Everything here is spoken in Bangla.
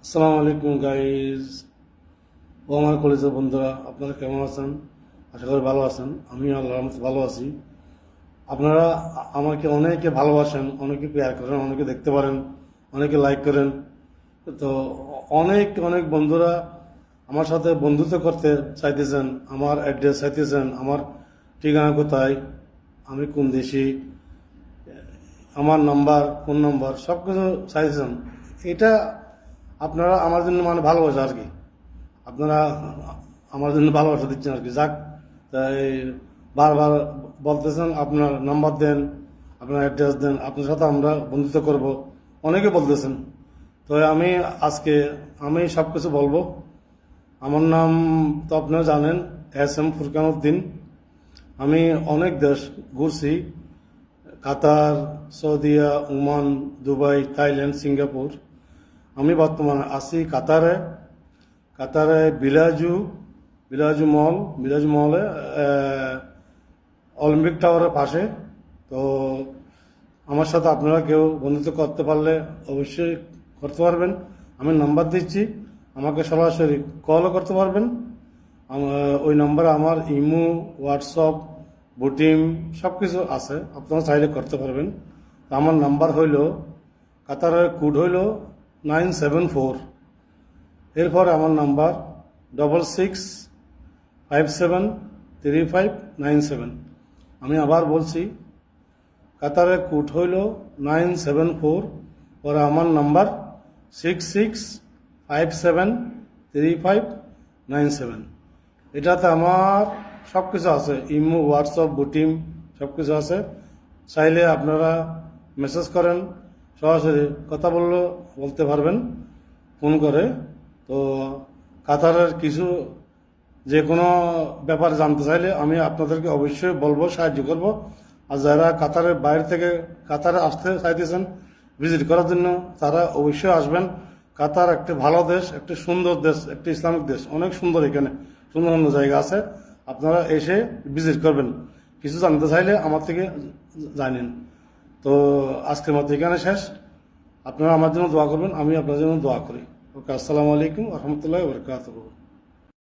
আসসালামু আলাইকুম গাইজ। ও আমার কলেজের বন্ধুরা, আপনারা কেমন আছেন? আশা করি ভালো আছেন। আমি আল্লাহর রহমতে ভালো আছি। আপনারা আমাকে অনেকে ভালোবাসেন, অনেকে পেয়ার করেন, অনেকে দেখতে পারেন, অনেকে লাইক করেন। তো অনেক অনেক বন্ধুরা আমার সাথে বন্ধুত্ব করতে চাইতেছেন, আমার অ্যাড্রেস চাইতেছেন, আমার ঠিকানা কোথায়, আমি কোন দেশি, আমার নাম্বার, ফোন নাম্বার সব কিছু চাইছেন। এটা আপনারা আমার জন্য মানে ভালোবাসা আর কি। আপনারা আমার জন্য ভালোবাসা দিচ্ছেন আর কি। যাক, তাই বারবার বলতেছেন আপনার নাম্বার দেন, আপনার অ্যাড্রেস দেন, আপনার সাথে আমরা বন্ধুত্ব করব, অনেকে বলতেছেন। তো আমি সব কিছু বলবো। আমার নাম তো আপনারা জানেন, SM ফুরকান উদ্দিন। আমি অনেক দেশ ঘুরছি, কাতার, সৌদিয়া, ওমান, দুবাই, থাইল্যান্ড, সিঙ্গাপুর। আমি বর্তমানে আছি কাতারে। কাতারে বিলাজু মলে অলিম্পিক টাওয়ারের পাশে। তো আমার সাথে আপনারা কেউ বন্ধুত্ব করতে পারলে অবশ্যই করতে পারবেন। আমি নাম্বার দিচ্ছি, আমাকে সরাসরি কলও করতে পারবেন। ওই নাম্বারে আমার ইমো, হোয়াটসঅ্যাপ, বুটিং সব কিছু আছে, আপনারা চাইলে করতে পারবেন। আমার নাম্বার হইল, কাতারের কোড হইল 974। এরপরে আমার নাম্বার 66573597। আমি আবার বলছি, কাতারের কোড হইল 974, পরে আমার নাম্বার 66573597। এটাতে আমার সব কিছু আছে, ইমো, হোয়াটসঅ্যাপ, বুটিং সব কিছু আছে। চাইলে আপনারা মেসেজ করেন, সরাসরি কথা বলতে পারবেন ফোন করে। তো কাতারের কিছু যে কোনো ব্যাপার জানতে চাইলে আমি আপনাদেরকে অবশ্যই বলবো, সাহায্য করব। আর যারা কাতারের বাইরে থেকে কাতারে আসতে চাইতেছেন ভিজিট করার জন্য, তারা অবশ্যই আসবেন। কাতার একটি ভালো দেশ, একটি সুন্দর দেশ, একটি ইসলামিক দেশ, অনেক সুন্দর। এখানে সুন্দর সুন্দর জায়গা আছে, আপনারা এসে ভিজিট করবেন। কিছু জানতে চাইলে আমার থেকে জানেন। তো আজকের মতো এখানে শেষ। আপনারা আমার জন্য দোয়া করবেন, আমি আপনার জন্য দোয়া করি। ওকে, আসসালামু আলাইকুম রহমতুল্লাহ বরকাতুহু।